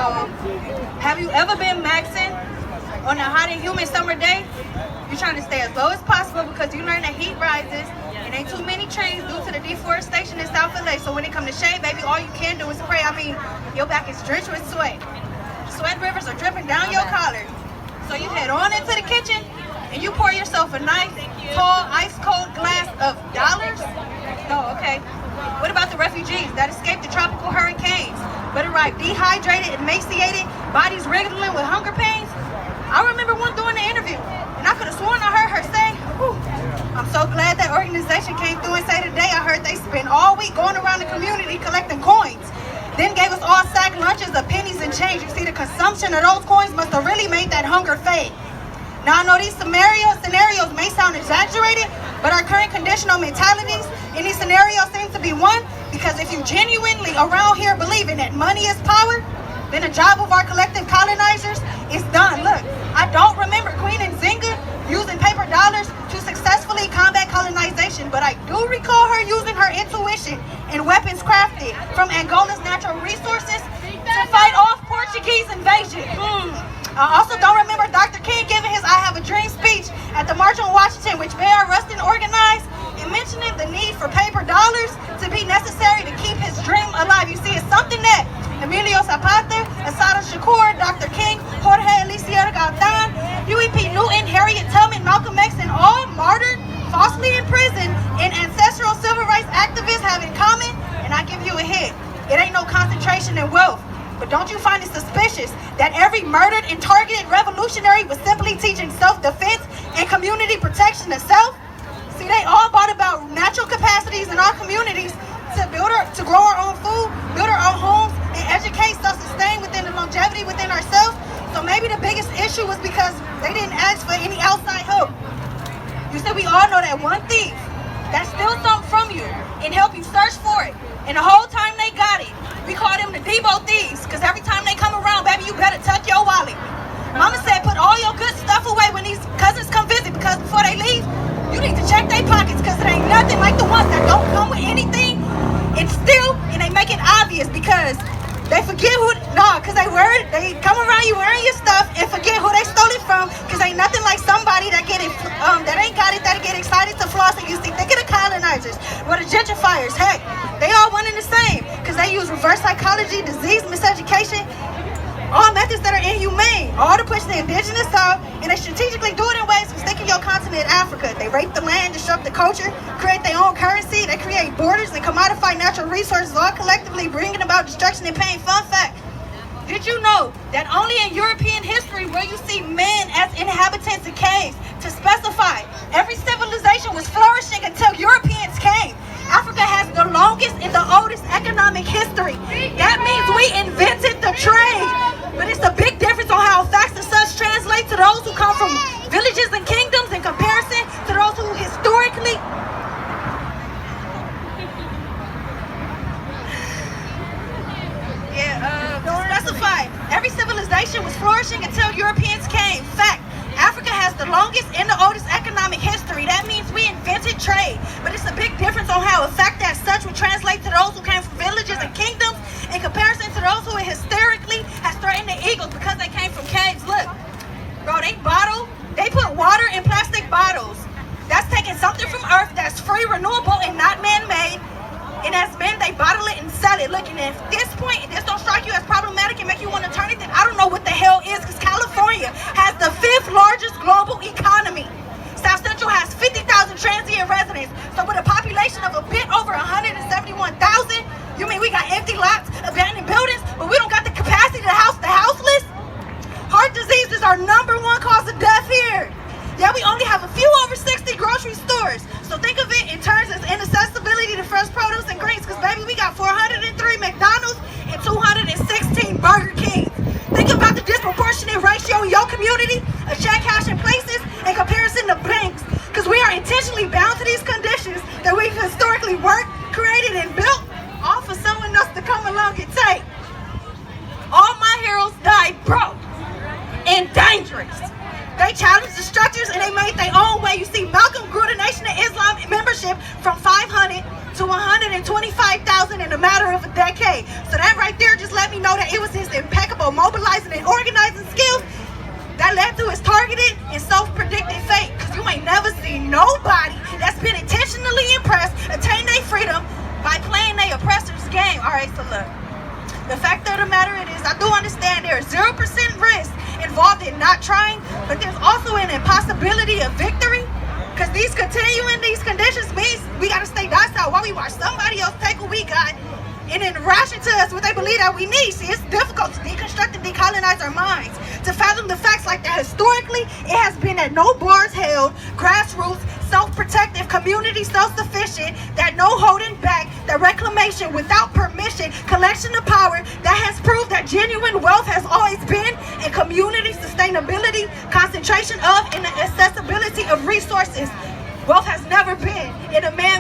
Have you ever been maxing on a hot and humid summer day? You're trying to stay as low as possible because you learn that heat rises and ain't too many trees due to the deforestation in South LA. So when it comes to shade, baby, all you can do is pray. I mean, your back is drenched with sweat. Sweat rivers are dripping down your collar. So you head on into the kitchen and you pour yourself a nice, tall, ice-cold glass of dollars. Oh, okay. What about the refugees that escaped the tropical hurricanes, but arrived dehydrated, emaciated, bodies wriggling with hunger pains? I remember one doing the interview, and I could have sworn I heard her say, whew, I'm so glad that organization came through and say today I heard they spent all week going around the community collecting coins. Then gave us all sack lunches of pennies and change. You see, the consumption of those coins must have really made that hunger fade. Now I know these scenarios may sound exaggerated, but our current conditional mentalities in these scenarios seem to be one, because if you genuinely around here believing that money is power, then the job of our collective colonizers is done. Look, I don't remember Queen Nzinga using paper dollars to successfully combat colonization, but I do recall her using her intuition and weapons crafted from Angola's natural resources to fight off Portuguese invasion. I also don't remember Dr. King giving his I Have a Dream speech at the March on Washington, which Mayor Rustin organized, and mentioning the need for paper dollars to be necessary to keep his dream alive. You see, it's something that Emilio Zapata, Asada Shakur, Dr. King, Jorge Eliezer Gaitán, Huey P. Newton, Harriet Tubman, Malcolm X, and all martyred, falsely imprisoned, and ancestral civil rights activists have in common. And I give you a hint. It ain't no concentration in wealth. But don't you find it suspicious that every murdered and targeted revolutionary was simply teaching self-defense and community protection of self? See, they all brought about natural capacities in our communities to grow our own food, build our own homes, and educate, self-sustain within the longevity within ourselves. So maybe the biggest issue was because they didn't ask for any outside help. You said we all know that one thief that steals something from you and help you search for it. And the whole time they got it, we call them the Debo thieves, because every time they come around, baby, you better tuck your wallet. Mama said put all your good stuff away when these cousins come visit, because before they leave, you need to check their pockets, because it ain't nothing like the ones that don't come with anything and steal, and they make it obvious because they forget who, because they come around you wearing your stuff and forget who they stole it from, because ain't nothing like somebody that get it, that ain't got it, that get excited to floss. And you see, think of the colonizers, or the gentrifiers, heck, they all one and the same, because they use reverse psychology, disease, miseducation, all methods that are inhumane, all to push the indigenous out, and they strategically do it in ways to stick in your continent, Africa. They rape the land, disrupt the culture, create their own currency, they create borders and commodify natural resources, all collectively bringing about destruction and pain. Fun fact, did you know that only in European history where you see men as inhabitants of caves to specify every civilization was flourishing until Europeans came? Africa has the longest and the oldest economic history. That means we invented the trade. But it's a big difference on how facts and such translate to those who come from villages and kingdoms in comparison to those who historically specified every civilization was flourishing until Europeans came. Fact, Africa has the longest and the oldest economic history. That means we invented trade. But it's a big difference on how a fact as such would translate to those who came from villages and kingdoms in comparison to those who hysterically has threatened the eagles because they came from caves. Look, bro, they put water in plastic bottles. That's taking something from Earth that's free, renewable, and not man-made. And as men, they bottle it and sell it. Look, and at this point, if this don't strike you as problematic and make you want to turn it, then I don't know what the hell is, because California has the 5th largest global economy. South Central has 50,000 transient residents. So with a population of a bit over 171,000, you mean we got empty lots, abandoned buildings, but we don't got the capacity to house the houseless? Heart disease is our #1 cause of death here. Yeah, we only have a few over 60 grocery stores. So think of it in terms of inaccessibility to fresh produce and greens, because baby, we got 403 McDonald's and 216 Burger Kings. Think about the disproportionate ratio in your community of check cashing places in comparison to banks, because we are intentionally bound to these conditions that we've historically worked, created, and built, all for someone else to come along and take. All my heroes died broke and dangerous. They challenged the structures and they made their own way. You see, Malcolm grew the Nation of Islam membership from 500 to 125,000 in a matter of a decade. So that right there just let me know that it was his impeccable or mobilizing and organizing skills that led to his targeted and self-predicted fate. Because you ain't never seen nobody that's been intentionally impressed attain their freedom by playing their oppressor's game. All right, so look. The fact of the matter is, I do understand there is 0% risk involved in not trying, but there's also an impossibility of victory. Because continuing these conditions means we gotta stay docile while we watch somebody else take what we got and then ration to us what they believe that we need. See, it's difficult to deconstruct and decolonize our minds, to fathom the facts like that. Historically, it has been that no bars held, grassroots, self-protective, community self-sufficient, that no holding back, that reclamation without permission, collection of power that has proved that genuine wealth has always been in community sustainability, concentration of, and the accessibility of resources. Wealth has never been in a man